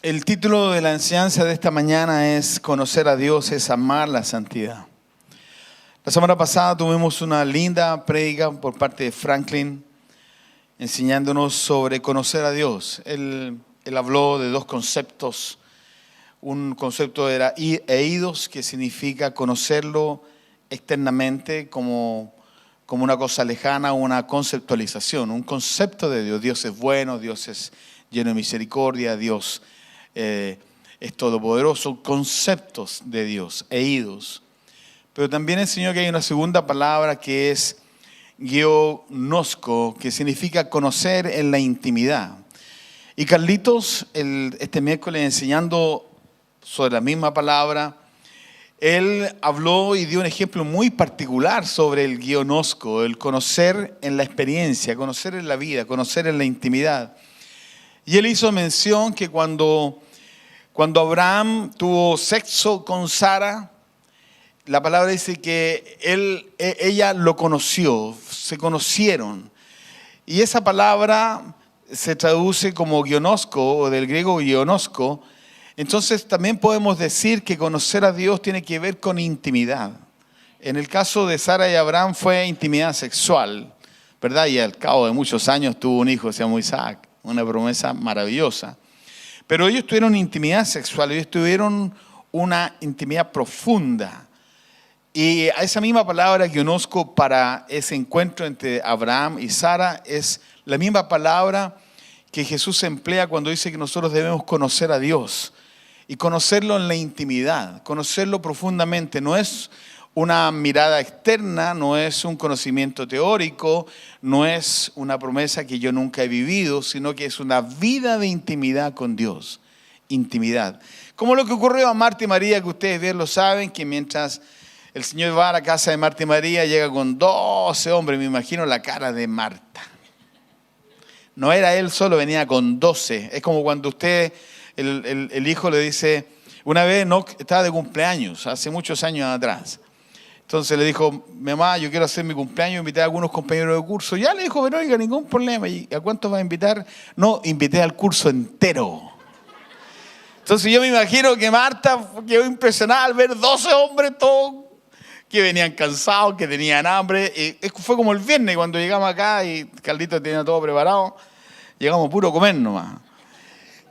El título de la enseñanza de esta mañana es Conocer a Dios es amar la santidad. La semana pasada tuvimos una linda prédica por parte de Franklin enseñándonos sobre conocer a Dios. Él habló de dos conceptos. Un concepto era eidos, que significa conocerlo externamente como una cosa lejana, una conceptualización, un concepto de Dios. Dios es bueno, Dios es lleno de misericordia, Dios es todopoderoso, conceptos de Dios, eidos. Pero también enseñó que hay una segunda palabra que es gionosko, que significa conocer en la intimidad. Y Carlitos, este miércoles enseñando sobre la misma palabra, él habló y dio un ejemplo muy particular sobre el gionosko, el conocer en la experiencia, conocer en la vida, conocer en la intimidad. Y él hizo mención que cuando Abraham tuvo sexo con Sara, la palabra dice que ella lo conoció, se conocieron. Y esa palabra se traduce como gionosko, o del griego gionosko. Entonces también podemos decir que conocer a Dios tiene que ver con intimidad. En el caso de Sara y Abraham fue intimidad sexual, ¿verdad? Y al cabo de muchos años tuvo un hijo, se llamó Isaac, una promesa maravillosa. Pero ellos tuvieron intimidad sexual, ellos tuvieron una intimidad profunda. Y a esa misma palabra que conozco para ese encuentro entre Abraham y Sara es la misma palabra que Jesús emplea cuando dice que nosotros debemos conocer a Dios y conocerlo en la intimidad, conocerlo profundamente. No es una mirada externa, no es un conocimiento teórico, no es una promesa que yo nunca he vivido, sino que es una vida de intimidad con Dios. Intimidad. Como lo que ocurrió a Marta y María, que ustedes bien lo saben, que mientras el Señor va a la casa de Marta y María, llega con 12 hombres, me imagino la cara de Marta. No era él solo, venía con 12. Es como cuando usted, el hijo le dice, una vez no estaba de cumpleaños, hace muchos años atrás. Entonces le dijo, mi mamá, yo quiero hacer mi cumpleaños, invité a algunos compañeros de curso. Ya le dijo, pero oiga, ningún problema. ¿Y a cuántos va a invitar? No, invité al curso entero. Entonces yo me imagino que Marta quedó impresionada al ver 12 hombres todos que venían cansados, que tenían hambre. Y fue como el viernes cuando llegamos acá y Carlitos tenía todo preparado. Llegamos puro a comer nomás.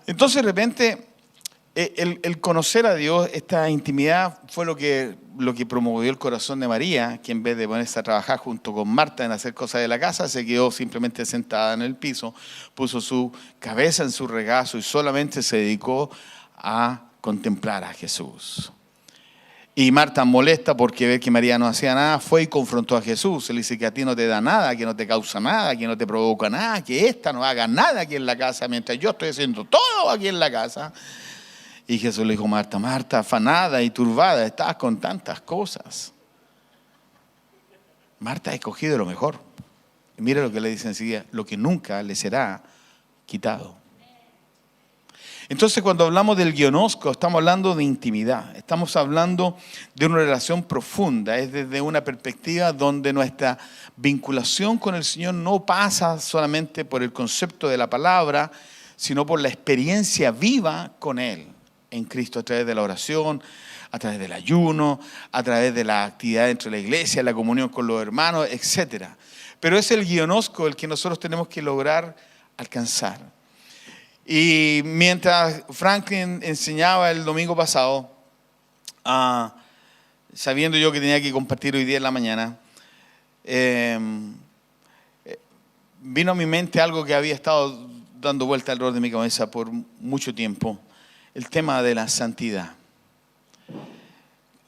Entonces de repente el conocer a Dios, esta intimidad, fue lo que promovió el corazón de María, que en vez de ponerse a trabajar junto con Marta en hacer cosas de la casa, se quedó simplemente sentada en el piso, puso su cabeza en su regazo y solamente se dedicó a contemplar a Jesús. Y Marta, molesta porque ve que María no hacía nada, fue y confrontó a Jesús. Él dice que a ti no te da nada, que no te causa nada, que no te provoca nada, que esta no haga nada aquí en la casa, mientras yo estoy haciendo todo aquí en la casa. Y Jesús le dijo, Marta, Marta, afanada y turbada, estás con tantas cosas. Marta ha escogido lo mejor. Y mira lo que le dice enseguida, lo que nunca le será quitado. Entonces cuando hablamos del gionosko, estamos hablando de intimidad, estamos hablando de una relación profunda, es desde una perspectiva donde nuestra vinculación con el Señor no pasa solamente por el concepto de la palabra, sino por la experiencia viva con Él en Cristo, a través de la oración, a través del ayuno, a través de la actividad dentro de la iglesia, la comunión con los hermanos, etc. Pero es el gionosko el que nosotros tenemos que lograr alcanzar. Y mientras Franklin enseñaba el domingo pasado, sabiendo yo que tenía que compartir hoy día en la mañana, vino a mi mente algo que había estado dando vuelta alrededor de mi cabeza por mucho tiempo, el tema de la santidad.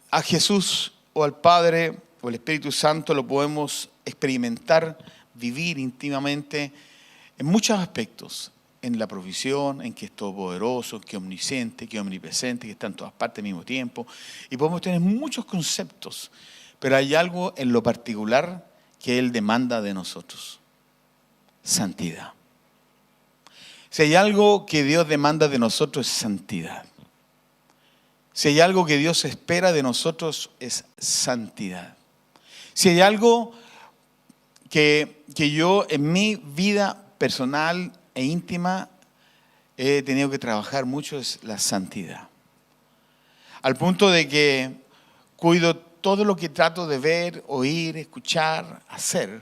A Jesús o al Padre o al Espíritu Santo lo podemos experimentar, vivir íntimamente en muchos aspectos. En la provisión, en que es todopoderoso, que es omnisciente, que es omnipresente, que está en todas partes al mismo tiempo. Y podemos tener muchos conceptos, pero hay algo en lo particular que Él demanda de nosotros. Santidad. Si hay algo que Dios demanda de nosotros es santidad. Si hay algo que Dios espera de nosotros es santidad. Si hay algo que yo en mi vida personal e íntima he tenido que trabajar mucho es la santidad. Al punto de que cuido todo lo que trato de ver, oír, escuchar, hacer,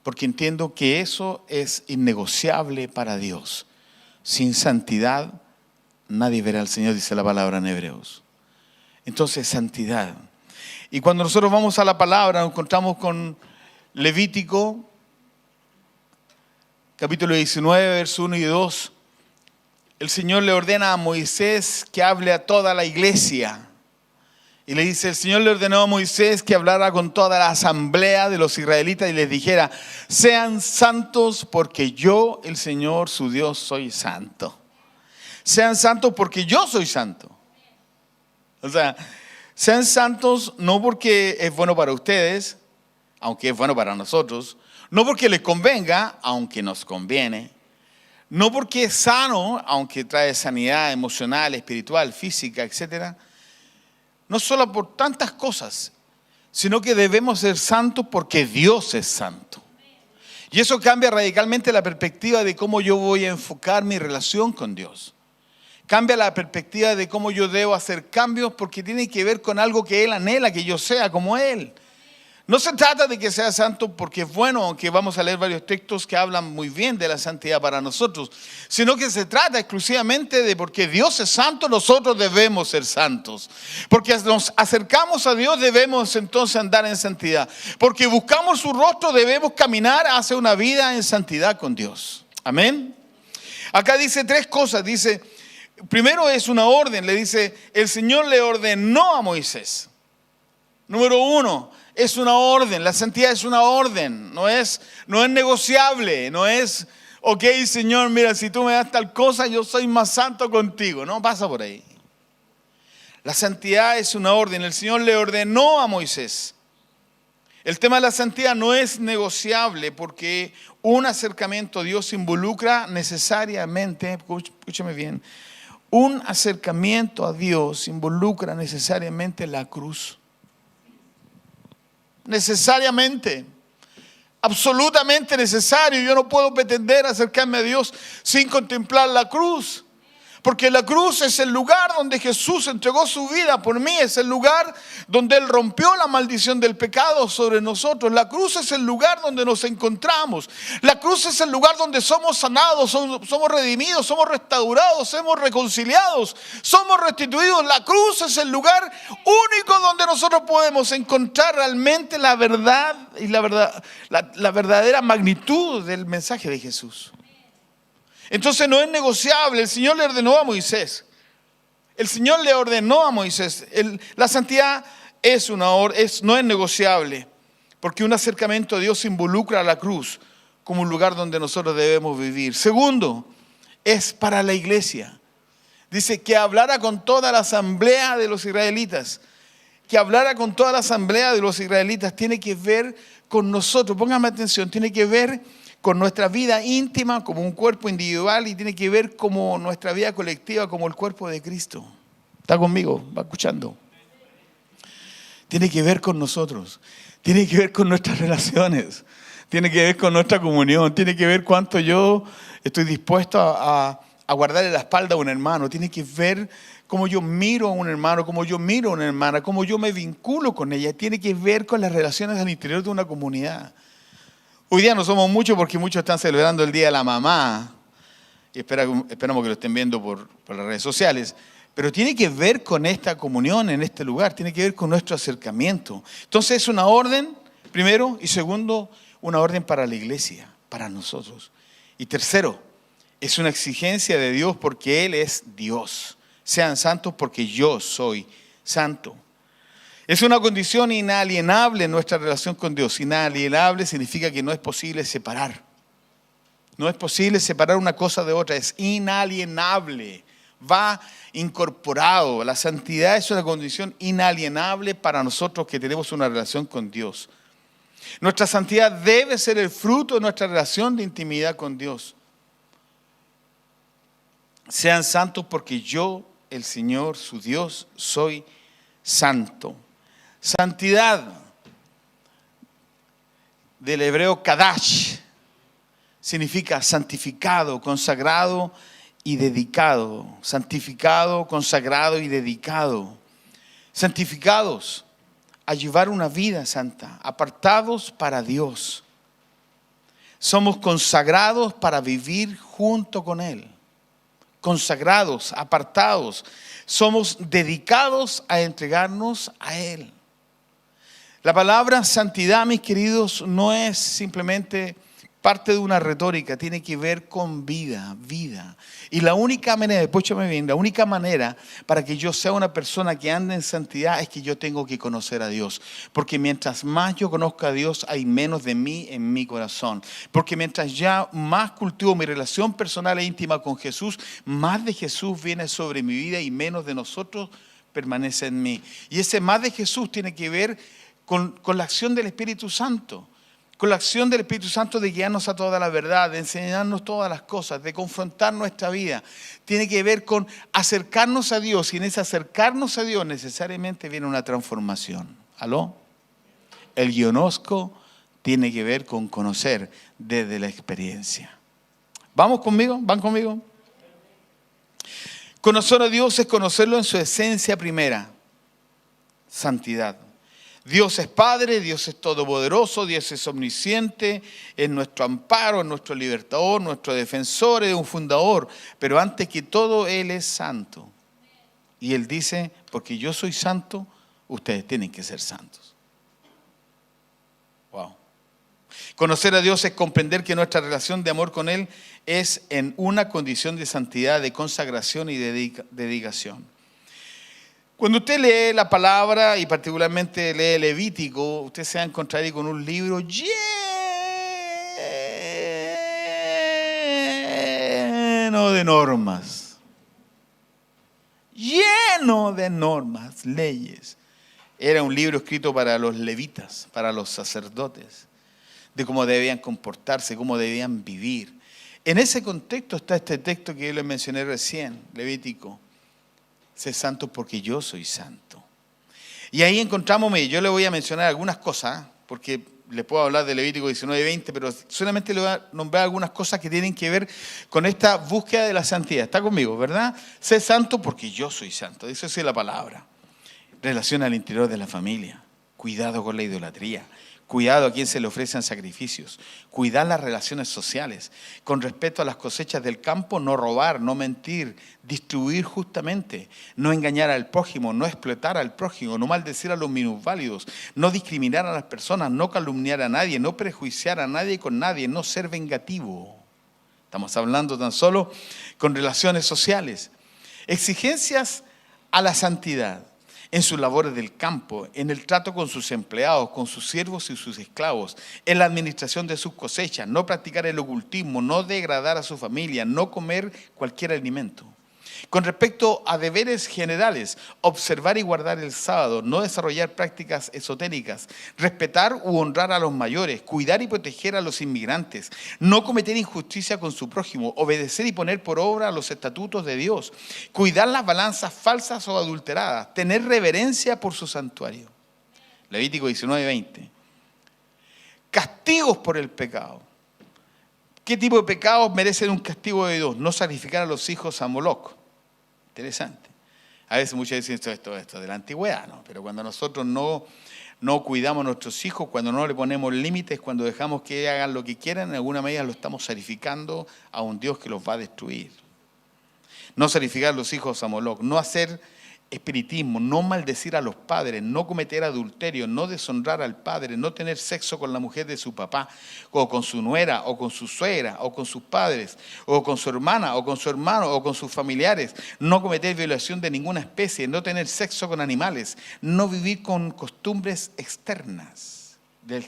porque entiendo que eso es innegociable para Dios. Sin santidad nadie verá al Señor, dice la palabra en Hebreos. Entonces, santidad. Y cuando nosotros vamos a la palabra, nos encontramos con Levítico, capítulo 19, verso 1 y 2. El Señor le ordena a Moisés que hable a toda la iglesia. Y le dice, el Señor le ordenó a Moisés que hablara con toda la asamblea de los israelitas y les dijera, sean santos porque yo, el Señor, su Dios, soy santo. Sean santos porque yo soy santo. O sea, sean santos no porque es bueno para ustedes, aunque es bueno para nosotros. No porque les convenga, aunque nos conviene. No porque es sano, aunque trae sanidad emocional, espiritual, física, etc. No solo por tantas cosas, sino que debemos ser santos porque Dios es santo. Y eso cambia radicalmente la perspectiva de cómo yo voy a enfocar mi relación con Dios. Cambia la perspectiva de cómo yo debo hacer cambios porque tiene que ver con algo que Él anhela, que yo sea como Él. No se trata de que sea santo porque es bueno, aunque vamos a leer varios textos que hablan muy bien de la santidad para nosotros, sino que se trata exclusivamente de porque Dios es santo, nosotros debemos ser santos. Porque nos acercamos a Dios, debemos entonces andar en santidad. Porque buscamos su rostro, debemos caminar hacia una vida en santidad con Dios. Amén. Acá dice tres cosas. Dice, primero es una orden, le dice, el Señor le ordenó a Moisés. Número uno. Es una orden, la santidad es una orden, no es negociable, no es, ok Señor, mira, si tú me das tal cosa, yo soy más santo contigo, no pasa por ahí. La santidad es una orden, el Señor le ordenó a Moisés. El tema de la santidad no es negociable porque un acercamiento a Dios involucra necesariamente, escúchame bien, un acercamiento a Dios involucra necesariamente la cruz. Necesariamente, absolutamente necesario. Yo no puedo pretender acercarme a Dios sin contemplar la cruz. Porque la cruz es el lugar donde Jesús entregó su vida por mí. Es el lugar donde Él rompió la maldición del pecado sobre nosotros. La cruz es el lugar donde nos encontramos. La cruz es el lugar donde somos sanados, somos redimidos, somos restaurados, somos reconciliados, somos restituidos. La cruz es el lugar único donde nosotros podemos encontrar realmente la verdad y la verdadera magnitud del mensaje de Jesús. Entonces no es negociable. El Señor le ordenó a Moisés. El Señor le ordenó a Moisés. La santidad no es negociable. Porque un acercamiento a Dios involucra a la cruz como un lugar donde nosotros debemos vivir. Segundo, es para la iglesia. Dice que hablara con toda la asamblea de los israelitas. Que hablara con toda la asamblea de los israelitas tiene que ver con nosotros. Pónganme atención, tiene que ver con nuestra vida íntima como un cuerpo individual y tiene que ver como nuestra vida colectiva como el cuerpo de Cristo. ¿Está conmigo? ¿Va escuchando? Tiene que ver con nosotros, tiene que ver con nuestras relaciones, tiene que ver con nuestra comunión, tiene que ver cuánto yo estoy dispuesto a guardarle la espalda a un hermano, tiene que ver cómo yo miro a un hermano, cómo yo miro a una hermana, cómo yo me vinculo con ella, tiene que ver con las relaciones al interior de una comunidad. Hoy día no somos muchos porque muchos están celebrando el Día de la Mamá y esperamos que lo estén viendo por las redes sociales, pero tiene que ver con esta comunión en este lugar, tiene que ver con nuestro acercamiento. Entonces es una orden, primero, y segundo, una orden para la iglesia, para nosotros. Y tercero, es una exigencia de Dios porque Él es Dios. Sean santos porque yo soy santo. Es una condición inalienable en nuestra relación con Dios. Inalienable significa que no es posible separar. No es posible separar una cosa de otra. Es inalienable. Va incorporado. La santidad es una condición inalienable para nosotros que tenemos una relación con Dios. Nuestra santidad debe ser el fruto de nuestra relación de intimidad con Dios. Sean santos porque yo, el Señor, su Dios, soy santo. Santidad, del hebreo kadash, significa santificado, consagrado y dedicado, santificado, consagrado y dedicado. Santificados a llevar una vida santa, apartados para Dios. Somos consagrados para vivir junto con Él. Consagrados, apartados. Somos dedicados a entregarnos a Él. La palabra santidad, mis queridos, no es simplemente parte de una retórica, tiene que ver con vida. Y la única manera, escúchame bien, la única manera para que yo sea una persona que ande en santidad es que yo tengo que conocer a Dios. Porque mientras más yo conozca a Dios, hay menos de mí en mi corazón. Porque mientras ya más cultivo mi relación personal e íntima con Jesús, más de Jesús viene sobre mi vida y menos de nosotros permanece en mí. Y ese más de Jesús tiene que ver con la acción del Espíritu Santo. Con la acción del Espíritu Santo de guiarnos a toda la verdad, de enseñarnos todas las cosas, de confrontar nuestra vida. Tiene que ver con acercarnos a Dios y en ese acercarnos a Dios necesariamente viene una transformación. ¿Aló? El guionosco tiene que ver con conocer desde la experiencia. ¿Vamos conmigo? ¿Van conmigo? Conocer a Dios es conocerlo en su esencia primera, santidad. Dios es Padre, Dios es todopoderoso, Dios es omnisciente, es nuestro amparo, es nuestro libertador, nuestro defensor, es un fundador. Pero antes que todo, Él es santo. Y Él dice, porque yo soy santo, ustedes tienen que ser santos. Wow. Conocer a Dios es comprender que nuestra relación de amor con Él es en una condición de santidad, de consagración y de dedicación. Cuando usted lee la palabra y particularmente lee Levítico, usted se va a encontrar ahí con un libro lleno de normas. Lleno de normas, leyes. Era un libro escrito para los levitas, para los sacerdotes, de cómo debían comportarse, cómo debían vivir. En ese contexto está este texto que yo les mencioné recién, Levítico. Sé santo porque yo soy santo. Y ahí encontramos, yo le voy a mencionar algunas cosas, porque le puedo hablar de Levítico 19 y 20, pero solamente le voy a nombrar algunas cosas que tienen que ver con esta búsqueda de la santidad. ¿Está conmigo, verdad? Sé santo porque yo soy santo. Eso es la palabra. Relación al interior de la familia. Cuidado con la idolatría. Cuidado a quien se le ofrecen sacrificios. Cuidar las relaciones sociales. Con respecto a las cosechas del campo, no robar, no mentir, distribuir justamente, no engañar al prójimo, no explotar al prójimo, no maldecir a los minusválidos, no discriminar a las personas, no calumniar a nadie, no prejuiciar a nadie con nadie, no ser vengativo. Estamos hablando tan solo con relaciones sociales. Exigencias a la santidad. En sus labores del campo, en el trato con sus empleados, con sus siervos y sus esclavos, en la administración de sus cosechas, no practicar el ocultismo, no degradar a su familia, no comer cualquier alimento. Con respecto a deberes generales, observar y guardar el sábado, no desarrollar prácticas esotéricas, respetar u honrar a los mayores, cuidar y proteger a los inmigrantes, no cometer injusticia con su prójimo, obedecer y poner por obra los estatutos de Dios, cuidar las balanzas falsas o adulteradas, tener reverencia por su santuario. Levítico 19:20. Castigos por el pecado. ¿Qué tipo de pecados merecen un castigo de Dios? No sacrificar a los hijos a Moloc. Interesante. A veces muchos dicen esto de la antigüedad, ¿no? Pero cuando nosotros no cuidamos a nuestros hijos, cuando no le ponemos límites, cuando dejamos que hagan lo que quieran, en alguna medida lo estamos sacrificando a un Dios que los va a destruir. No sacrificar a los hijos a Moloc, no hacer espiritismo, no maldecir a los padres, no cometer adulterio, no deshonrar al padre, no tener sexo con la mujer de su papá, o con su nuera, o con su suegra, o con sus padres, o con su hermana, o con su hermano, o con sus familiares, no cometer violación de ninguna especie, no tener sexo con animales, no vivir con costumbres externas.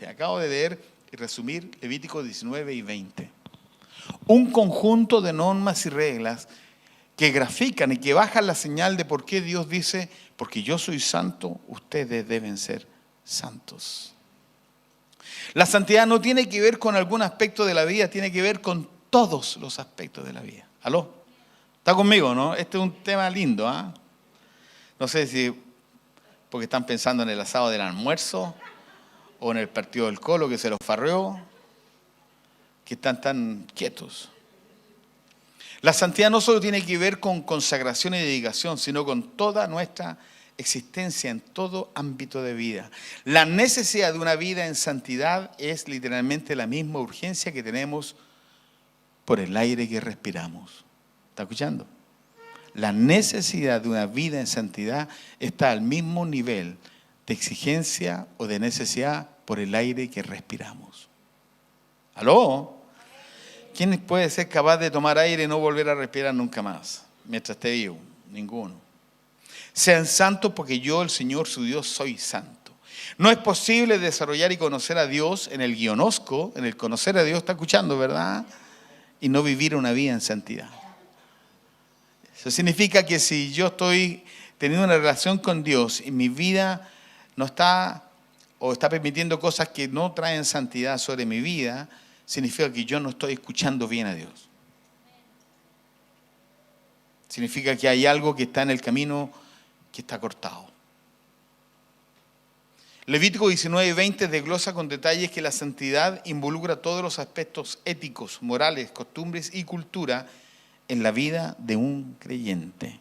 Acabo de leer y resumir Levítico 19 y 20. Un conjunto de normas y reglas que grafican y que bajan la señal de por qué Dios dice, porque yo soy santo, ustedes deben ser santos. La santidad no tiene que ver con algún aspecto de la vida, tiene que ver con todos los aspectos de la vida. ¿Aló? ¿Está conmigo, no? Este es un tema lindo, ¿ah? No sé si porque están pensando en el asado del almuerzo o en el partido del Colo que se los farreó, que están tan quietos. La santidad no solo tiene que ver con consagración y dedicación, sino con toda nuestra existencia en todo ámbito de vida. La necesidad de una vida en santidad es literalmente la misma urgencia que tenemos por el aire que respiramos. ¿Está escuchando? La necesidad de una vida en santidad está al mismo nivel de exigencia o de necesidad por el aire que respiramos. ¿Aló? ¿Quién puede ser capaz de tomar aire y no volver a respirar nunca más mientras esté vivo? Ninguno. Sean santos porque yo, el Señor su Dios, soy santo. No es posible desarrollar y conocer a Dios en el guionosco, en el conocer a Dios, está escuchando, ¿verdad? Y no vivir una vida en santidad. Eso significa que si yo estoy teniendo una relación con Dios y mi vida no está o está permitiendo cosas que no traen santidad sobre mi vida, significa que yo no estoy escuchando bien a Dios. Significa que hay algo que está en el camino que está cortado. Levítico 19:20 desglosa con detalles que la santidad involucra todos los aspectos éticos, morales, costumbres y cultura en la vida de un creyente.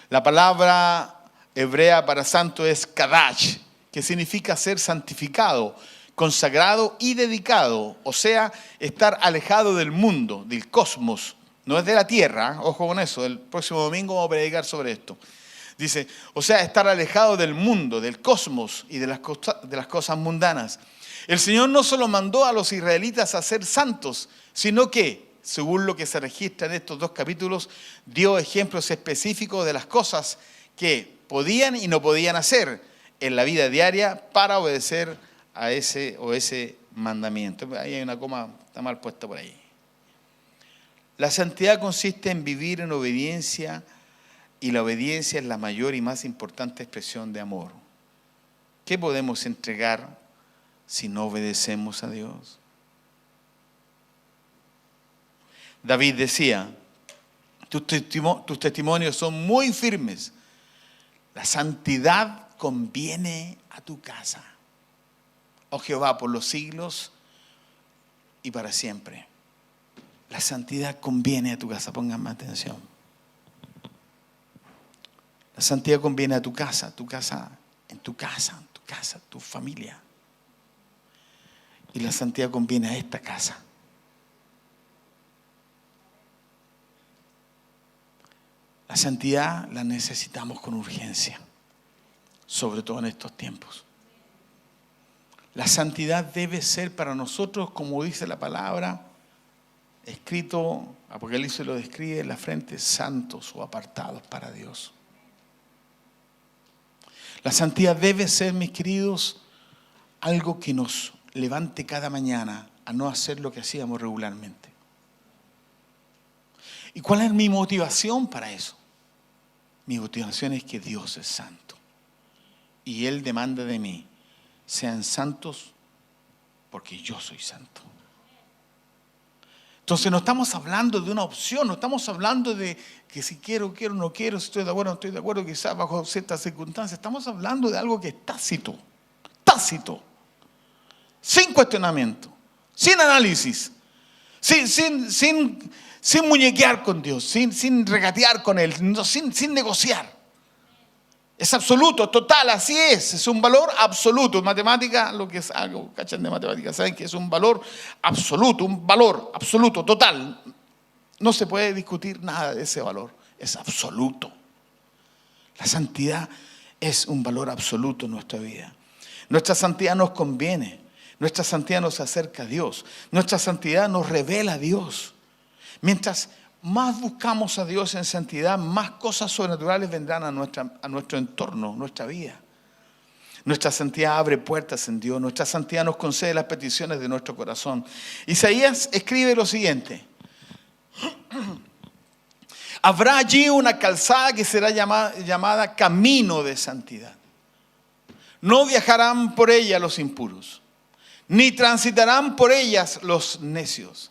La palabra hebrea para santo es kadash, que significa ser santificado, consagrado y dedicado, o sea, estar alejado del mundo, del cosmos, no es de la tierra, ojo con eso, el próximo domingo vamos a predicar sobre esto. Dice, o sea, estar alejado del mundo, del cosmos y de las cosas mundanas. El Señor no solo mandó a los israelitas a ser santos, sino que, según lo que se registra en estos 2 capítulos, dio ejemplos específicos de las cosas que podían y no podían hacer en la vida diaria para obedecer a ese mandamiento. Ahí hay una coma, está mal puesta por ahí. La santidad consiste en vivir en obediencia, y la obediencia es la mayor y más importante expresión de amor. ¿Qué podemos entregar si no obedecemos a Dios? David decía, tus testimonios son muy firmes. La santidad conviene a tu casa. Oh Jehová, por los siglos y para siempre. La santidad conviene a tu casa. Pónganme atención. La santidad conviene a tu casa, tu familia. Y la santidad conviene a esta casa. La santidad la necesitamos con urgencia, sobre todo en estos tiempos. La santidad debe ser para nosotros, como dice la palabra, escrito, Apocalipsis lo describe en la frente, santos o apartados para Dios. La santidad debe ser, mis queridos, algo que nos levante cada mañana a no hacer lo que hacíamos regularmente. ¿Y cuál es mi motivación para eso? Mi motivación es que Dios es santo. Y Él demanda de mí, sean santos porque yo soy santo. Entonces no estamos hablando de una opción, no estamos hablando de que si quiero, no quiero, si estoy de acuerdo, no estoy de acuerdo, quizás bajo ciertas circunstancias. Estamos hablando de algo que es tácito, sin cuestionamiento, sin análisis, sin muñequear con Dios, sin regatear con Él, sin negociar. Es absoluto, total, así es un valor absoluto. En matemática, lo que es algo, ¿cachan de matemática? Saben que es un valor absoluto, total. No se puede discutir nada de ese valor, es absoluto. La santidad es un valor absoluto en nuestra vida. Nuestra santidad nos conviene, nuestra santidad nos acerca a Dios, nuestra santidad nos revela a Dios. Mientras más buscamos a Dios en santidad, más cosas sobrenaturales vendrán a nuestro entorno, nuestra vida. Nuestra santidad abre puertas en Dios, nuestra santidad nos concede las peticiones de nuestro corazón. Isaías escribe lo siguiente: habrá allí una calzada que será llamada camino de santidad. No viajarán por ella los impuros, ni transitarán por ellas los necios.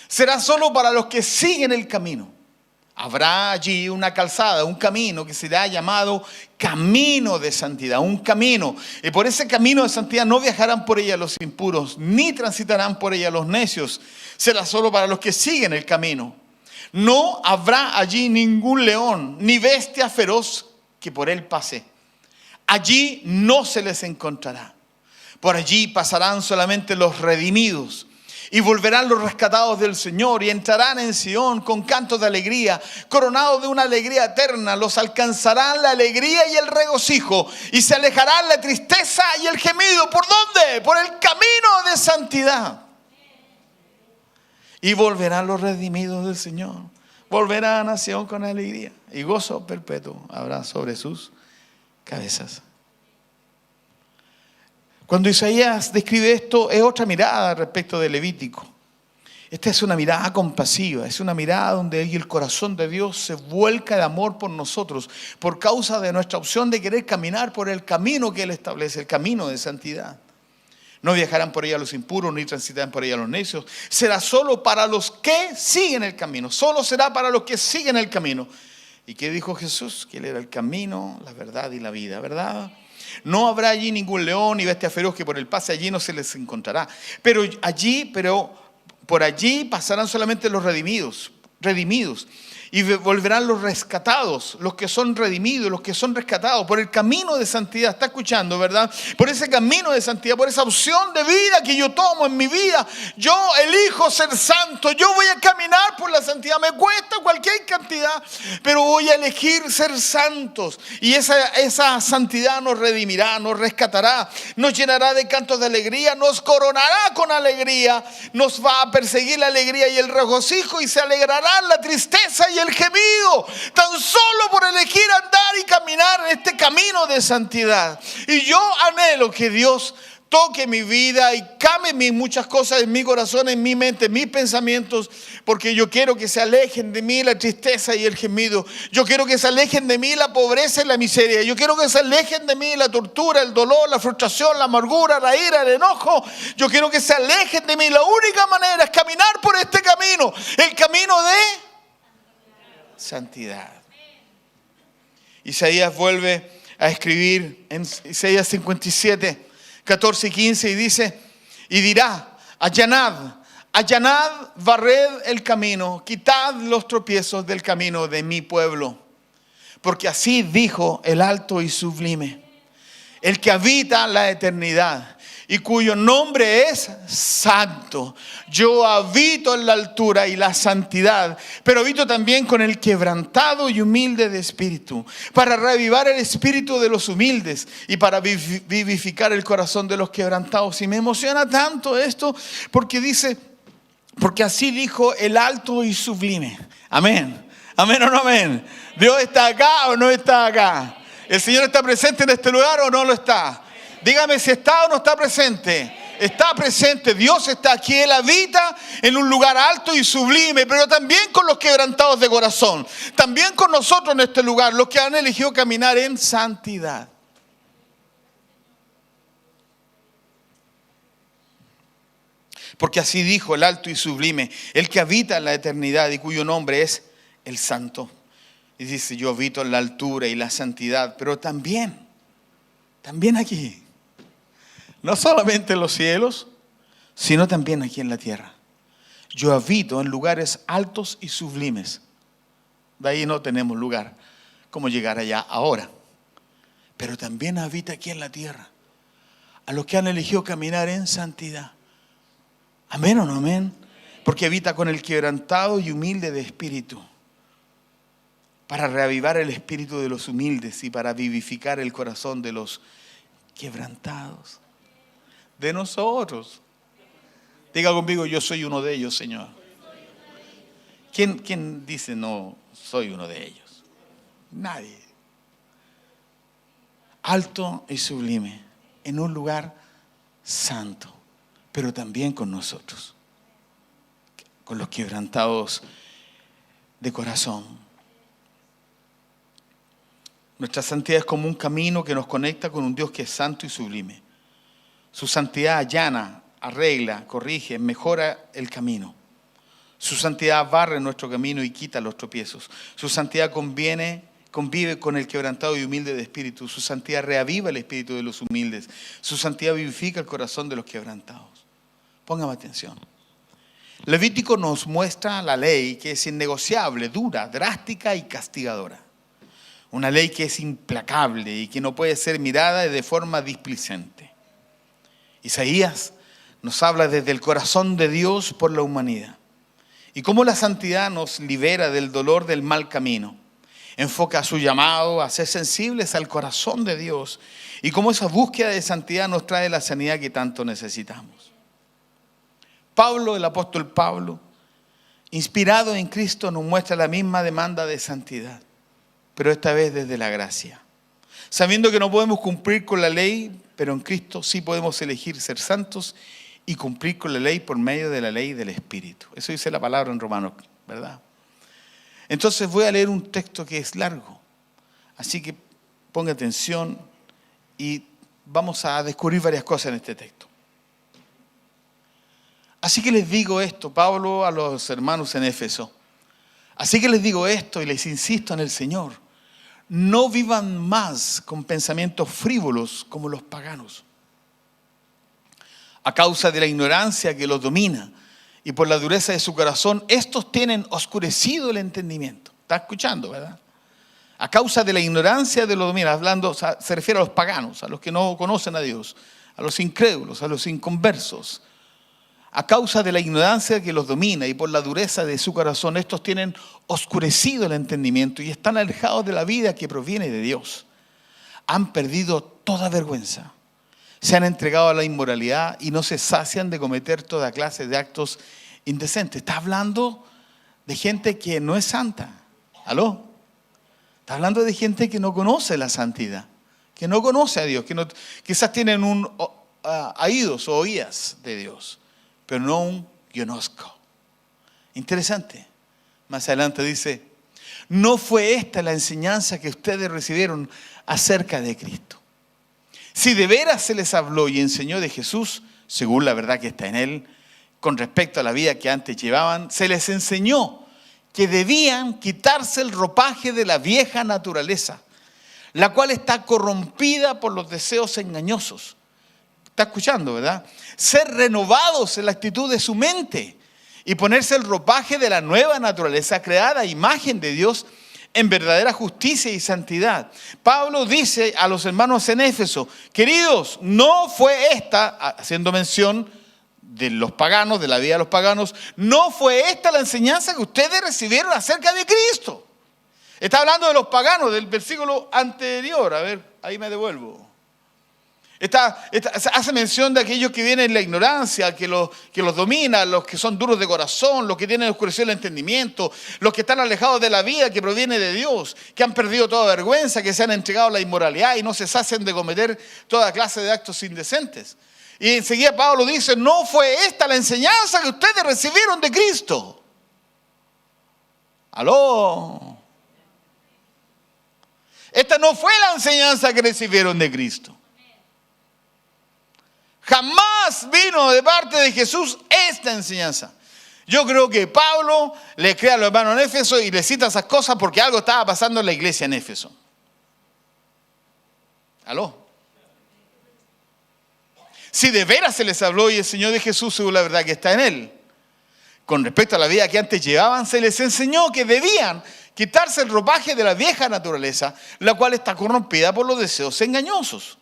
Será solo para los que siguen el camino. Habrá allí una calzada, un camino que será llamado camino de santidad, un camino. Y por ese camino de santidad no viajarán por ella los impuros, ni transitarán por ella los necios. Será solo para los que siguen el camino. No habrá allí ningún león, ni bestia feroz que por él pase. Allí no se les encontrará. Por allí pasarán solamente los redimidos. Y volverán los rescatados del Señor y entrarán en Sión con cantos de alegría, coronados de una alegría eterna. Los alcanzarán la alegría y el regocijo, y se alejarán la tristeza y el gemido. ¿Por dónde? Por el camino de santidad. Y volverán los redimidos del Señor. Volverán a Sión con alegría, y gozo perpetuo habrá sobre sus cabezas. Cuando Isaías describe esto, es otra mirada respecto de Levítico. Esta es una mirada compasiva, es una mirada donde el corazón de Dios se vuelca de amor por nosotros, por causa de nuestra opción de querer caminar por el camino que Él establece, el camino de santidad. No viajarán por ella los impuros, ni transitarán por ella los necios. Será solo para los que siguen el camino, solo será para los que siguen el camino. ¿Y qué dijo Jesús? Que Él era el camino, la verdad y la vida, ¿verdad? No habrá allí ningún león ni bestia feroz que por el pase allí no se les encontrará. Pero por allí pasarán solamente los redimidos. Y volverán los rescatados, los que son redimidos, los que son rescatados por el camino de santidad. Está escuchando, ¿verdad? Por ese camino de santidad, por esa opción de vida que yo tomo en mi vida. Yo elijo ser santo, yo voy a caminar por la santidad. Me cuesta cualquier cantidad, pero voy a elegir ser santos. Y esa santidad nos redimirá, nos rescatará, nos llenará de cantos de alegría, nos coronará con alegría, nos va a perseguir la alegría y el regocijo, y se alegrarán la tristeza y el gemido, tan solo por elegir andar y caminar en este camino de santidad. Y yo anhelo que Dios toque mi vida y cambie muchas cosas en mi corazón, en mi mente, en mis pensamientos, porque yo quiero que se alejen de mí la tristeza y el gemido. Yo quiero que se alejen de mí la pobreza y la miseria. Yo quiero que se alejen de mí la tortura, el dolor, la frustración, la amargura, la ira, el enojo. Yo quiero que se alejen de mí. La única manera es caminar por este camino, el camino de santidad. Isaías vuelve a escribir en Isaías 57, 14 y 15, y dice: y dirá, allanad, barred el camino, quitad los tropiezos del camino de mi pueblo. Porque así dijo el alto y sublime, el que habita la eternidad y cuyo nombre es santo. Yo habito en la altura y la santidad, pero habito también con el quebrantado y humilde de espíritu, para reavivar el espíritu de los humildes y para vivificar el corazón de los quebrantados. Y me emociona tanto esto, porque dice, porque así dijo el alto y sublime. Amén. Amén o no amén. ¿Dios está acá o no está acá? ¿El Señor está presente en este lugar o no lo está? Dígame si está o no está presente. Está presente. Dios está aquí. Él habita en un lugar alto y sublime, pero también con los quebrantados de corazón. También con nosotros en este lugar, los que han elegido caminar en santidad. Porque así dijo el alto y sublime, el que habita en la eternidad y cuyo nombre es el Santo. Y dice, yo habito en la altura y la santidad, pero también aquí. No solamente en los cielos, sino también aquí en la tierra. Yo habito en lugares altos y sublimes. De ahí no tenemos lugar como llegar allá ahora. Pero también habita aquí en la tierra a los que han elegido caminar en santidad. ¿Amén o no amén? Porque habita con el quebrantado y humilde de espíritu, para reavivar el espíritu de los humildes y para vivificar el corazón de los quebrantados. De nosotros. Diga conmigo, yo soy uno de ellos, Señor. ¿Quién dice no soy uno de ellos? Nadie. Alto y sublime, en un lugar santo, pero también con nosotros, con los quebrantados de corazón. Nuestra santidad es como un camino que nos conecta con un Dios que es santo y sublime. Su santidad allana, arregla, corrige, mejora el camino. Su santidad barre nuestro camino y quita los tropiezos. Su santidad convive con el quebrantado y humilde de espíritu. Su santidad reaviva el espíritu de los humildes. Su santidad vivifica el corazón de los quebrantados. Póngame atención. Levítico nos muestra la ley que es innegociable, dura, drástica y castigadora. Una ley que es implacable y que no puede ser mirada de forma displicente. Isaías nos habla desde el corazón de Dios por la humanidad. Y cómo la santidad nos libera del dolor del mal camino. Enfoca su llamado a ser sensibles al corazón de Dios. Y cómo esa búsqueda de santidad nos trae la sanidad que tanto necesitamos. Pablo, el apóstol Pablo, inspirado en Cristo, nos muestra la misma demanda de santidad, pero esta vez desde la gracia. Sabiendo que no podemos cumplir con la ley, pero en Cristo sí podemos elegir ser santos y cumplir con la ley por medio de la ley del Espíritu. Eso dice la palabra en Romanos, ¿verdad? Entonces voy a leer un texto que es largo, así que ponga atención y vamos a descubrir varias cosas en este texto. Así que les digo esto, Pablo a los hermanos en Éfeso. Así que les digo esto y les insisto en el Señor. No vivan más con pensamientos frívolos como los paganos. A causa de la ignorancia que los domina y por la dureza de su corazón, estos tienen oscurecido el entendimiento. ¿Está escuchando, verdad? A causa de la ignorancia de los domina, hablando, se refiere a los paganos, a los que no conocen a Dios, a los incrédulos, a los inconversos. A causa de la ignorancia que los domina y por la dureza de su corazón, estos tienen oscurecido el entendimiento y están alejados de la vida que proviene de Dios. Han perdido toda vergüenza. Se han entregado a la inmoralidad y no se sacian de cometer toda clase de actos indecentes. Está hablando de gente que no es santa. ¿Aló? Está hablando de gente que no conoce la santidad, que no conoce a Dios, que no, quizás tienen oídos o oídas de Dios, pero no un gnosko. Interesante. Más adelante dice, no fue esta la enseñanza que ustedes recibieron acerca de Cristo. Si de veras se les habló y enseñó de Jesús, según la verdad que está en Él, con respecto a la vida que antes llevaban, se les enseñó que debían quitarse el ropaje de la vieja naturaleza, la cual está corrompida por los deseos engañosos. Está escuchando, ¿verdad? Ser renovados en la actitud de su mente y ponerse el ropaje de la nueva naturaleza creada a imagen de Dios en verdadera justicia y santidad. Pablo dice a los hermanos en Éfeso, queridos, no fue esta, haciendo mención de los paganos, de la vida de los paganos, no fue esta la enseñanza que ustedes recibieron acerca de Cristo. Está hablando de los paganos, del versículo anterior. A ver, ahí me devuelvo. Hace mención de aquellos que vienen en la ignorancia, que los domina, los que son duros de corazón, los que tienen oscurecido el entendimiento, los que están alejados de la vida que proviene de Dios, que han perdido toda vergüenza, que se han entregado a la inmoralidad y no se sacen de cometer toda clase de actos indecentes. Y enseguida Pablo dice, no fue esta la enseñanza que ustedes recibieron de Cristo. ¡Aló! Esta no fue la enseñanza que recibieron de Cristo. Jamás vino de parte de Jesús esta enseñanza. Yo creo que Pablo le cree a los hermanos en Éfeso y le cita esas cosas porque algo estaba pasando en la iglesia en Éfeso. ¿Aló? Si de veras se les habló y enseñó de Jesús según la verdad que está en Él, con respecto a la vida que antes llevaban, se les enseñó que debían quitarse el ropaje de la vieja naturaleza, la cual está corrompida por los deseos engañosos.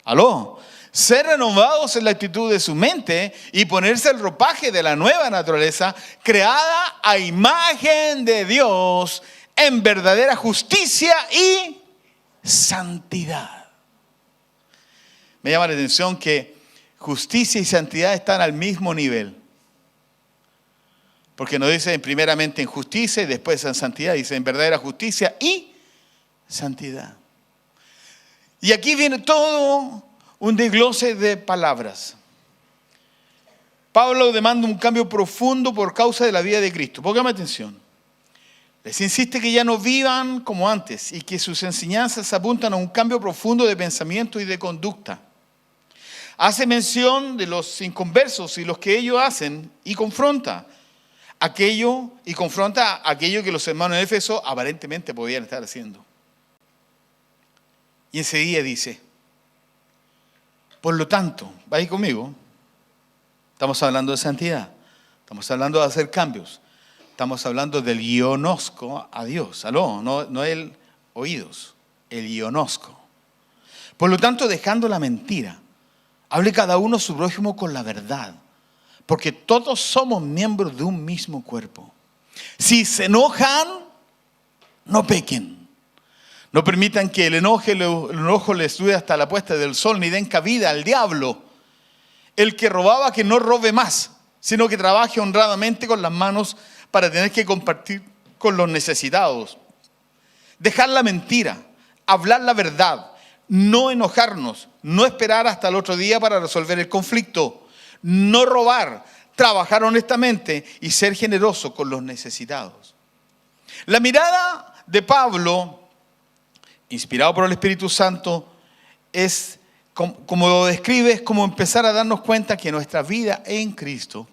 ¿Aló? Ser renovados en la actitud de su mente y ponerse el ropaje de la nueva naturaleza creada a imagen de Dios en verdadera justicia y santidad. Me llama la atención que justicia y santidad están al mismo nivel. Porque no dice primeramente en justicia y después en santidad, dice en verdadera justicia y santidad. Y aquí viene todo un desglose de palabras. Pablo demanda un cambio profundo por causa de la vida de Cristo. Póngame atención. Les insiste que ya no vivan como antes y que sus enseñanzas apuntan a un cambio profundo de pensamiento y de conducta. Hace mención de los inconversos y los que ellos hacen y confronta aquello que los hermanos de Éfeso aparentemente podían estar haciendo. Y enseguida dice, por lo tanto, ¿va ahí conmigo? Estamos hablando de santidad. Estamos hablando de hacer cambios. Estamos hablando del ionosco a Dios. ¿Aló? No el oídos, el ionosco. Por lo tanto, dejando la mentira, hable cada uno a su prójimo con la verdad, porque todos somos miembros de un mismo cuerpo. Si se enojan, no pequen. No permitan que el enojo les dure hasta la puesta del sol, ni den cabida al diablo. El que robaba, que no robe más, sino que trabaje honradamente con las manos para tener que compartir con los necesitados. Dejar la mentira, hablar la verdad, no enojarnos, no esperar hasta el otro día para resolver el conflicto, no robar, trabajar honestamente y ser generoso con los necesitados. La mirada de Pablo, inspirado por el Espíritu Santo, es, como lo describe, es como empezar a darnos cuenta que nuestra vida en Cristo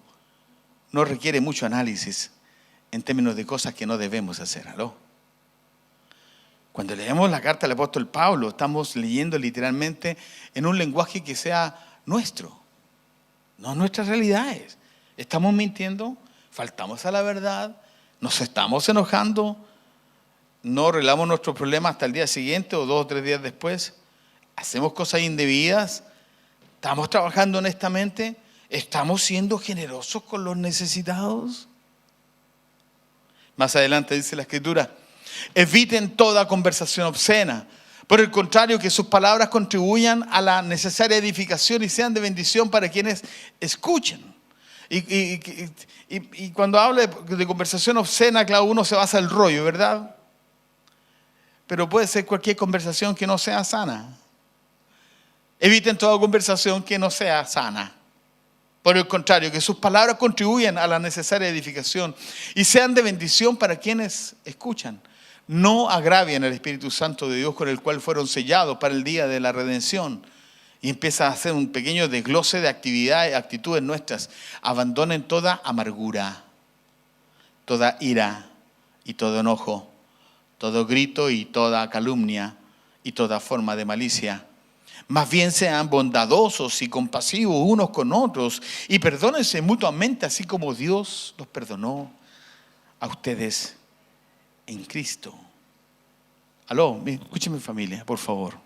no requiere mucho análisis en términos de cosas que no debemos hacer. ¿Aló? Cuando leemos la carta del apóstol Pablo, estamos leyendo literalmente en un lenguaje que sea nuestro, no nuestras realidades. ¿Estamos mintiendo? ¿Faltamos a la verdad? ¿Nos estamos enojando? ¿No arreglamos nuestros problemas hasta el día siguiente o 2 o 3 días después? ¿Hacemos cosas indebidas? ¿Estamos trabajando honestamente? ¿Estamos siendo generosos con los necesitados? Más adelante dice la Escritura: eviten toda conversación obscena. Por el contrario, que sus palabras contribuyan a la necesaria edificación y sean de bendición para quienes escuchen. Y cuando habla de conversación obscena, claro, uno se basa en el rollo, ¿verdad? Pero puede ser cualquier conversación que no sea sana. Eviten toda conversación que no sea sana. Por el contrario, que sus palabras contribuyan a la necesaria edificación y sean de bendición para quienes escuchan. No agravien al Espíritu Santo de Dios, con el cual fueron sellados para el día de la redención. Y empieza a hacer un pequeño desglose de actividades, actitudes nuestras. Abandonen toda amargura, toda ira y todo enojo, todo grito y toda calumnia y toda forma de malicia. Más bien sean bondadosos y compasivos unos con otros y perdónense mutuamente, así como Dios los perdonó a ustedes en Cristo. Aló, escúcheme familia, por favor.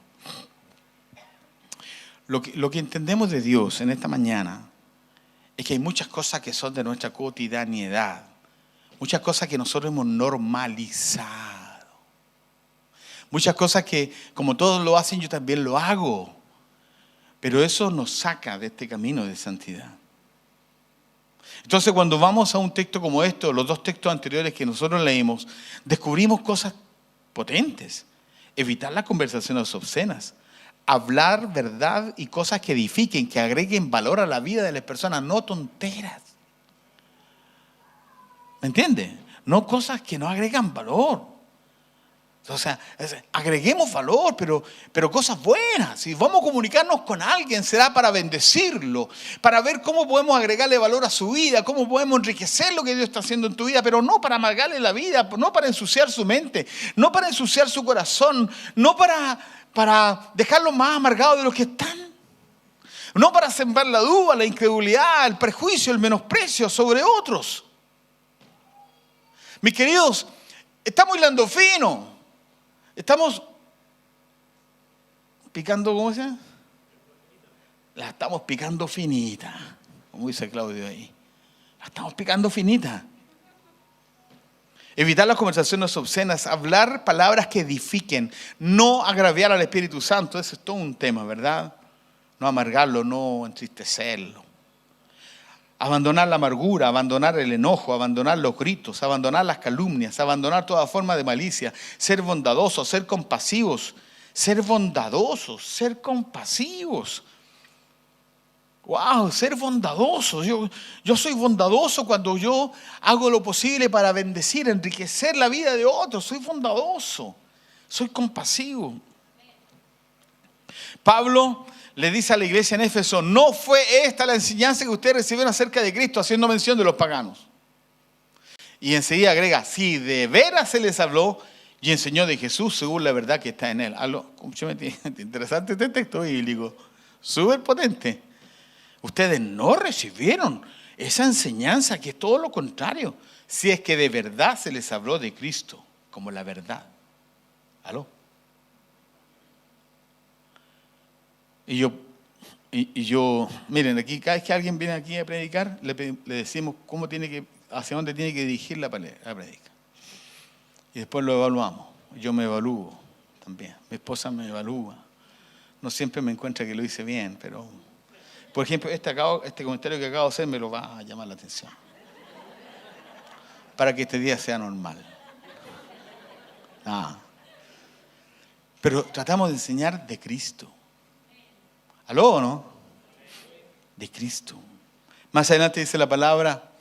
Lo que entendemos de Dios en esta mañana es que hay muchas cosas que son de nuestra cotidianidad, muchas cosas que nosotros hemos normalizado. Muchas cosas que, como todos lo hacen, yo también lo hago. Pero eso nos saca de este camino de santidad. Entonces, cuando vamos a un texto como esto, los 2 textos anteriores que nosotros leímos, descubrimos cosas potentes. Evitar las conversaciones obscenas. Hablar verdad y cosas que edifiquen, que agreguen valor a la vida de las personas, no tonteras. ¿Me entiende? No cosas que no agregan valor. O sea, agreguemos valor, pero cosas buenas. Si vamos a comunicarnos con alguien, será para bendecirlo, para ver cómo podemos agregarle valor a su vida, cómo podemos enriquecer lo que Dios está haciendo en tu vida, pero no para amargarle la vida, no para ensuciar su mente, no para ensuciar su corazón, no para dejarlo más amargado de lo que están, no para sembrar la duda, la incredulidad, el prejuicio, el menosprecio sobre otros. Mis queridos, estamos hilando fino. Estamos picando, ¿cómo se llama? La estamos picando finita, como dice Claudio ahí. La estamos picando finita. Evitar las conversaciones obscenas, hablar palabras que edifiquen, no agraviar al Espíritu Santo. Ese es todo un tema, ¿verdad? No amargarlo, no entristecerlo. Abandonar la amargura, abandonar el enojo, abandonar los gritos, abandonar las calumnias, abandonar toda forma de malicia, ser bondadosos, ser compasivos, ser bondadosos, ser compasivos. ¡Wow! Ser bondadosos. Yo soy bondadoso cuando yo hago lo posible para bendecir, enriquecer la vida de otros. Soy bondadoso, soy compasivo. Pablo le dice a la iglesia en Éfeso: no fue esta la enseñanza que ustedes recibieron acerca de Cristo, haciendo mención de los paganos. Y enseguida agrega: si de veras se les habló y enseñó de Jesús según la verdad que está en él. Interesante este texto bíblico, súper potente. Ustedes no recibieron esa enseñanza que es todo lo contrario, si es que de verdad se les habló de Cristo como la verdad. ¿Aló? Y yo, miren, aquí cada vez que alguien viene aquí a predicar, le decimos hacia dónde tiene que dirigir la predica. Y después lo evaluamos. Yo me evalúo también. Mi esposa me evalúa. No siempre me encuentra que lo hice bien, pero, por ejemplo, este comentario que acabo de hacer me lo va a llamar la atención. Para que este día sea normal. Pero tratamos de enseñar de Cristo. ¿Aló o no? De Cristo. Más adelante dice la palabra,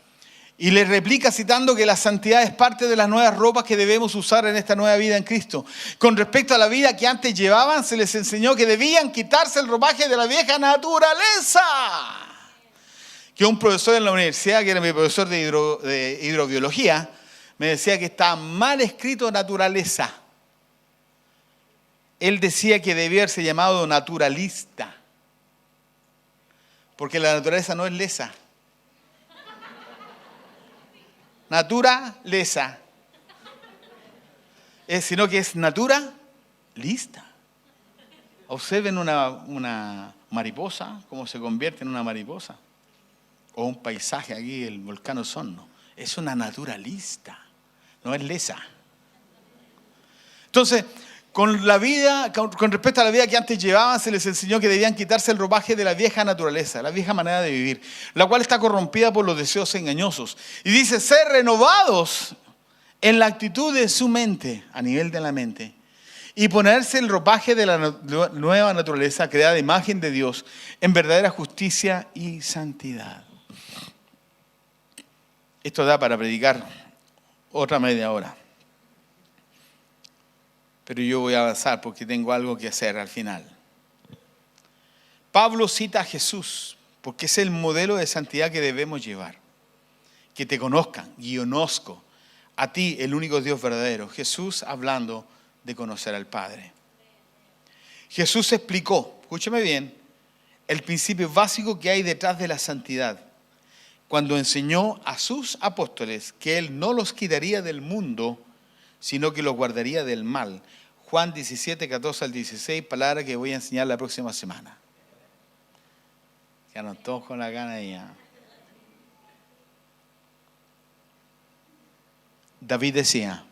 y le replica citando que la santidad es parte de las nuevas ropas que debemos usar en esta nueva vida en Cristo. Con respecto a la vida que antes llevaban, se les enseñó que debían quitarse el ropaje de la vieja naturaleza. Que un profesor en la universidad, que era mi profesor de hidrobiología, me decía que estaba mal escrito naturaleza. Él decía que debía haberse llamado naturalista. Porque la naturaleza no es lesa. Naturaleza. Sino que es naturalista. Observen una mariposa, cómo se convierte en una mariposa. O un paisaje aquí, el volcán Osorno. Es una naturalista, no es lesa. Entonces, con respecto a la vida que antes llevaban, se les enseñó que debían quitarse el ropaje de la vieja naturaleza, la vieja manera de vivir, la cual está corrompida por los deseos engañosos. Y dice, ser renovados en la actitud de su mente, a nivel de la mente, y ponerse el ropaje de la nueva naturaleza, creada de imagen de Dios, en verdadera justicia y santidad. Esto da para predicar otra media hora. Pero yo voy a avanzar porque tengo algo que hacer al final. Pablo cita a Jesús porque es el modelo de santidad que debemos llevar. Que te conozcan, guionosco, a ti el único Dios verdadero. Jesús hablando de conocer al Padre. Jesús explicó, escúchame bien, el principio básico que hay detrás de la santidad. Cuando enseñó a sus apóstoles que Él no los quitaría del mundo, sino que los guardaría del mal. Juan 17, 14 al 16, palabra que voy a enseñar la próxima semana. Quedaron todos con la gana ya. David decía,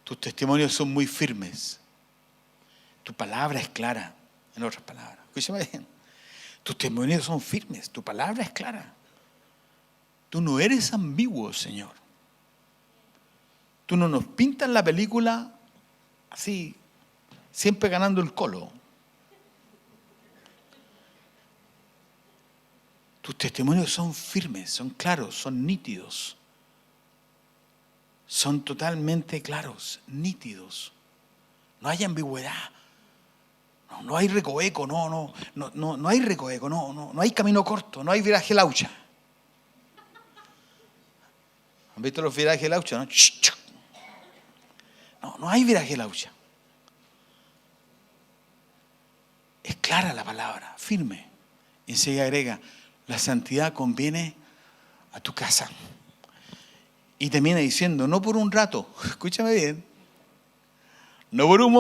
tus testimonios son muy firmes. Tu palabra es clara, en otras palabras. Escúchame bien. Tus testimonios son firmes, tu palabra es clara. Tú no eres ambiguo, Señor. Tú no nos pintas la película así, siempre ganando el colo. Tus testimonios son firmes, son claros, son nítidos. Son totalmente claros, nítidos. No hay ambigüedad. No hay recoveco, no hay recoveco, no hay camino corto, no hay viraje laucha. ¿Han visto los virajes laucha? No hay viraje laucha. Es clara la palabra, firme. Y enseguida agrega, la santidad conviene a tu casa. Y termina diciendo, no por un rato, escúchame bien, no por un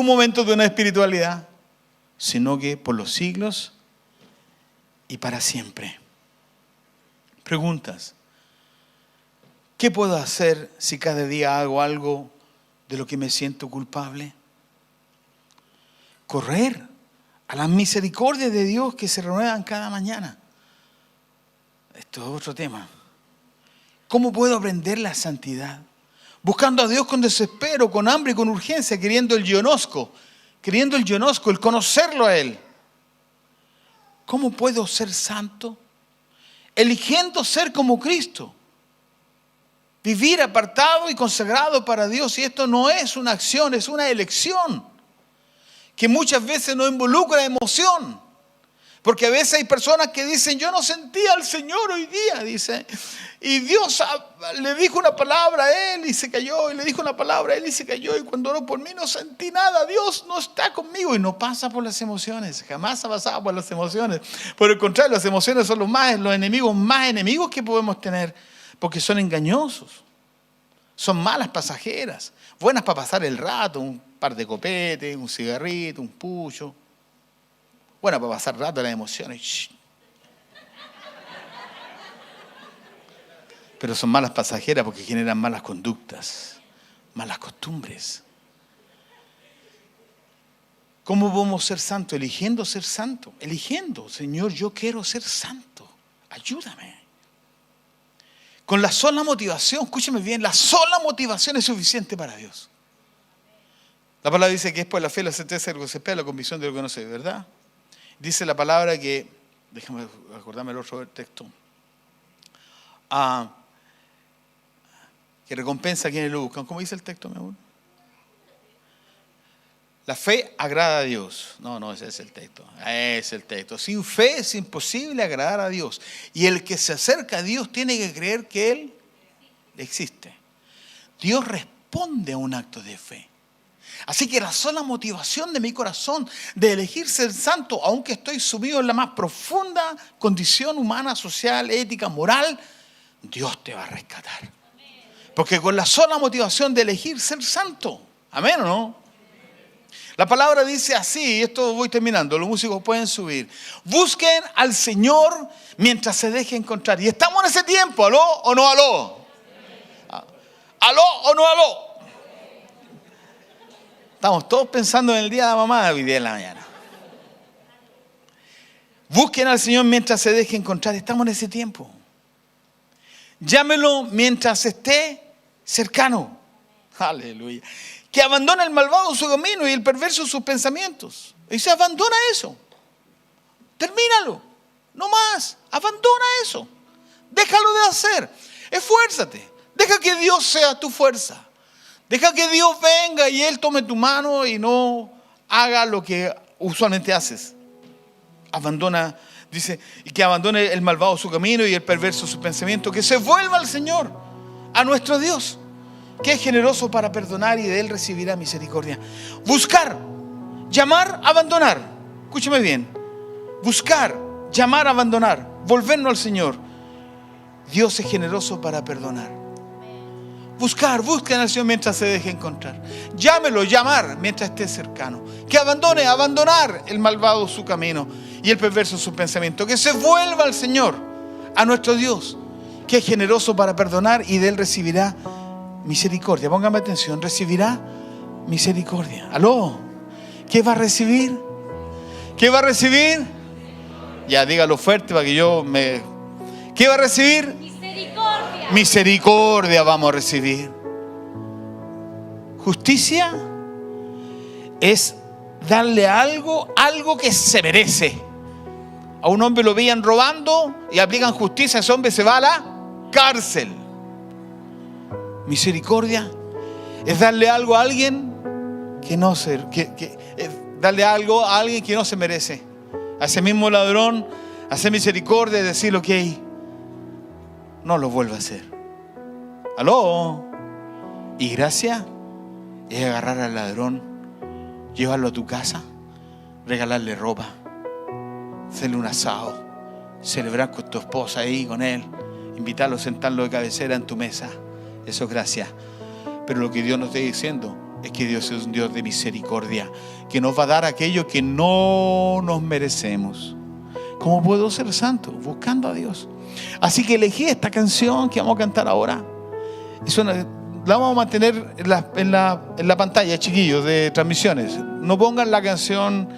momento de una espiritualidad, sino que por los siglos y para siempre. Preguntas. ¿Qué puedo hacer si cada día hago algo de lo que me siento culpable? Correr a las misericordias de Dios que se renuevan cada mañana. Esto es otro tema. ¿Cómo puedo aprender la santidad? Buscando a Dios con desespero, con hambre y con urgencia, queriendo el gionosco, el conocerlo a Él. ¿Cómo puedo ser santo? Eligiendo ser como Cristo. Vivir apartado y consagrado para Dios. Y esto no es una acción, es una elección. Que muchas veces no involucra emoción. Porque a veces hay personas que dicen, yo no sentía al Señor hoy día, dice. Y Dios le dijo una palabra a él y se cayó. Y le dijo una palabra a él y se cayó. Y cuando oró por mí no sentí nada. Dios no está conmigo. Y no pasa por las emociones. Jamás ha pasado por las emociones. Por el contrario, las emociones son los enemigos más enemigos que podemos tener. Porque son engañosos. Son malas pasajeras. Buenas para pasar el rato. Un par de copetes, un cigarrito, un pucho. Buenas para pasar el rato las emociones. Shh. Pero son malas pasajeras porque generan malas conductas, malas costumbres. ¿Cómo podemos ser santos? Eligiendo ser santo. Eligiendo, Señor, yo quiero ser santo. Ayúdame. Con la sola motivación, escúcheme bien, la sola motivación es suficiente para Dios. La palabra dice que es por la fe, la certeza de lo que se espera, la convicción de lo que no se ve, ¿verdad? Dice la palabra que, déjame acordarme el otro texto, que recompensa a quienes lo buscan. ¿Cómo dice el texto, mi amor? La fe agrada a Dios. No, ese es el texto. Es el texto. Sin fe es imposible agradar a Dios. Y el que se acerca a Dios tiene que creer que Él existe. Dios responde a un acto de fe. Así que la sola motivación de mi corazón de elegir ser santo, aunque estoy sumido en la más profunda condición humana, social, ética, moral, Dios te va a rescatar. Porque con la sola motivación de elegir ser santo, ¿amén o no? La palabra dice así, y esto voy terminando, los músicos pueden subir. Busquen al Señor mientras se deje encontrar. Y estamos en ese tiempo, ¿aló o no aló? ¿Aló o no aló? Estamos todos pensando en el día de la mamá hoy día en la mañana. Busquen al Señor mientras se deje encontrar. Estamos en ese tiempo. Llámelo mientras esté cercano. Aleluya. Que abandone el malvado su camino y el perverso sus pensamientos. Y se abandona eso. Termínalo. No más. Abandona eso. Déjalo de hacer. Esfuérzate. Deja que Dios sea tu fuerza. Deja que Dios venga y Él tome tu mano y no haga lo que usualmente haces. Abandona, dice, y que abandone el malvado su camino y el perverso su pensamiento. Que se vuelva al Señor, a nuestro Dios, que es generoso para perdonar y de Él recibirá misericordia. Buscar, llamar, abandonar. Escúcheme bien. Buscar, llamar, abandonar. Volvernos al Señor. Dios es generoso para perdonar. Busquen al Señor mientras se deje encontrar. Llámelo, llamar mientras esté cercano. Que abandonar el malvado su camino y el perverso su pensamiento. Que se vuelva al Señor, a nuestro Dios, que es generoso para perdonar y de Él recibirá misericordia. Póngame atención, recibirá misericordia. ¿Aló? ¿Qué va a recibir? ¿Qué va a recibir? Ya, dígalo fuerte para que yo me... ¿Qué va a recibir? Misericordia. Misericordia vamos a recibir. Justicia es darle algo que se merece. A un hombre lo veían robando y aplican justicia, ese hombre se va a la cárcel. Misericordia es darle algo a alguien que no se, darle algo a alguien que no se merece. A ese mismo ladrón, hacer misericordia y decirle, ok, no lo vuelva a hacer. ¿Aló? Y gracia es agarrar al ladrón, llevarlo a tu casa, regalarle ropa, hacerle un asado, celebrar con tu esposa ahí, con él, invitarlo, sentarlo de cabecera en tu mesa. Eso es gracia. Pero lo que Dios nos está diciendo es que Dios es un Dios de misericordia, que nos va a dar aquello que no nos merecemos. ¿Cómo puedo ser santo? Buscando a Dios. Así que elegí esta canción que vamos a cantar ahora. La vamos a mantener en la pantalla, chiquillos, de transmisiones. No pongan la canción,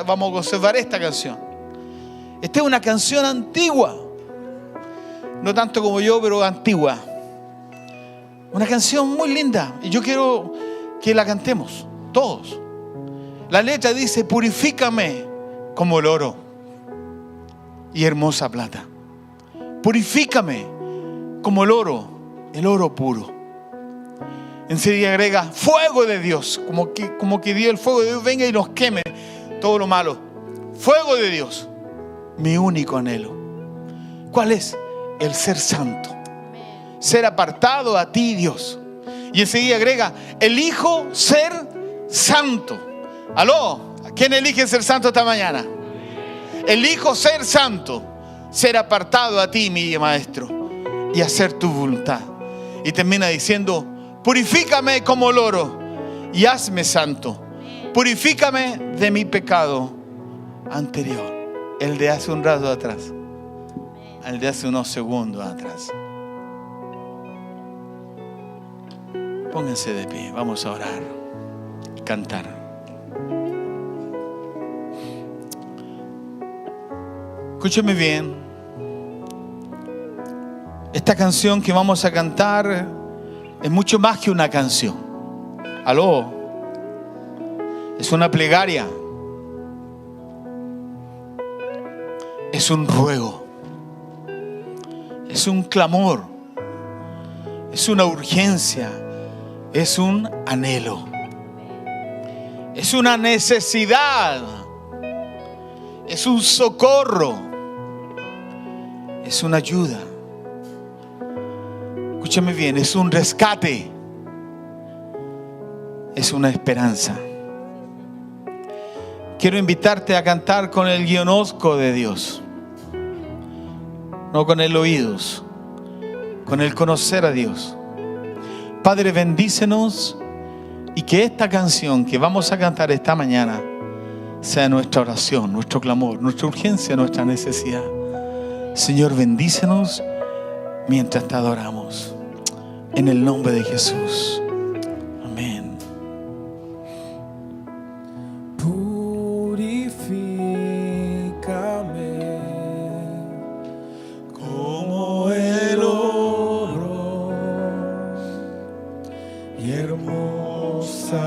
vamos a conservar esta canción. Esta es una canción antigua. No tanto como yo, pero antigua. Una canción muy linda. Y yo quiero que la cantemos, todos. La letra dice, purifícame como el oro y hermosa plata. Purifícame como el oro puro. Enseguida agrega, fuego de Dios, como que Dios, el fuego de Dios venga y nos queme todo lo malo. Fuego de Dios. mi único anhelo. ¿Cuál es? El ser santo. Ser apartado a ti, Dios. Y enseguida agrega, elijo ser santo. Aló, ¿quién elige ser santo esta mañana? Elijo ser santo, ser apartado a ti, mi maestro, y hacer tu voluntad. Y termina diciendo, purifícame como el oro y hazme santo. Purifícame de mi pecado anterior. El de hace un rato atrás. El de hace unos segundos atrás. Pónganse de pie, vamos a orar, cantar. Escúcheme bien. Esta canción que vamos a cantar es mucho más que una canción. Aló. Es una plegaria. Es un ruego. Es un clamor. Es una urgencia. Es un anhelo. Es una necesidad. Es un socorro. Es una ayuda. Escúchame bien, es un rescate. Es una esperanza. Quiero invitarte a cantar con el guionosco de Dios. No con el oídos, con el conocer a Dios. Padre, bendícenos y que esta canción que vamos a cantar esta mañana sea nuestra oración, nuestro clamor, nuestra urgencia, nuestra necesidad. Señor, bendícenos mientras te adoramos. En el nombre de Jesús. Amén. Purifícame como el oro y hermosa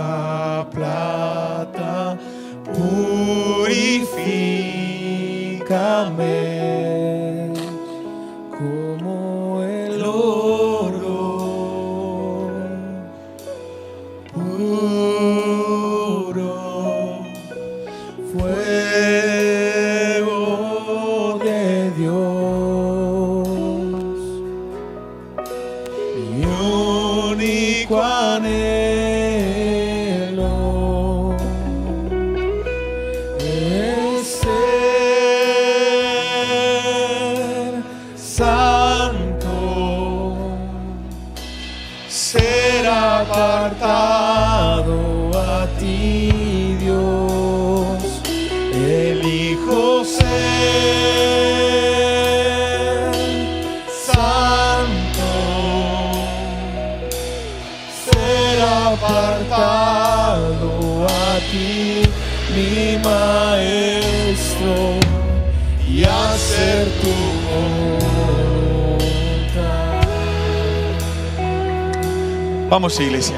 plata. Purifícame como el oro, puro fuego de Dios, mi único anhelo es ser santo, ser apartado a ti, Dios. Elijo ser santo, ser apartado a ti, mi maestro, y hacer tu voluntad. Vamos, iglesia.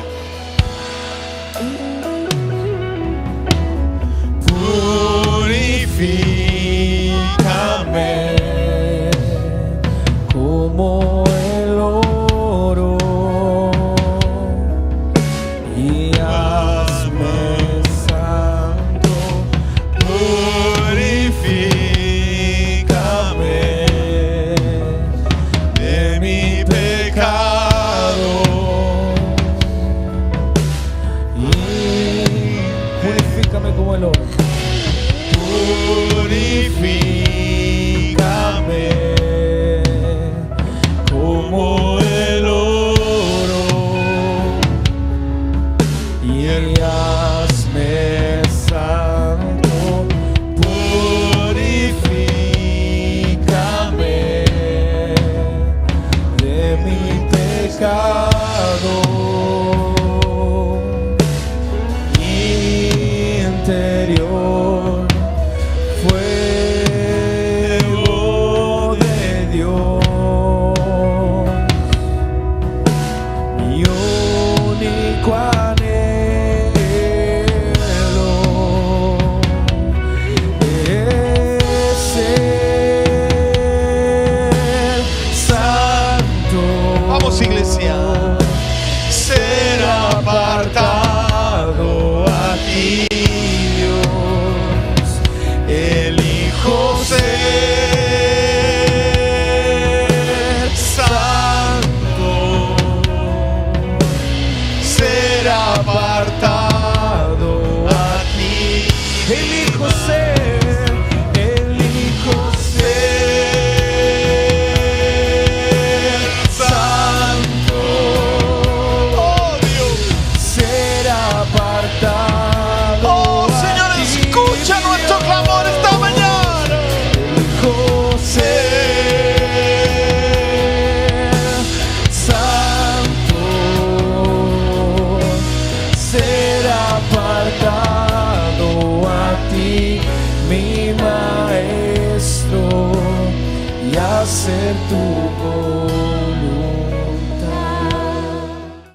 Purifícame como el oro y hazme santo. Purifícame de mi pecado y purifícame como el oro. Purifícame como el oro y hazme santo. Purifícame de mi pecado interior. Fuego de Dios, mi único anhelo es ser santo. Vamos, iglesia. apartado a ti. Elijo ser santo. Oh Dios. Ser apartado. Oh Señor, a ti, escucha nuestro clamor esta mañana. Elijo ser santo. Ser apartado a ti, mi maestro, y hacer tu voz.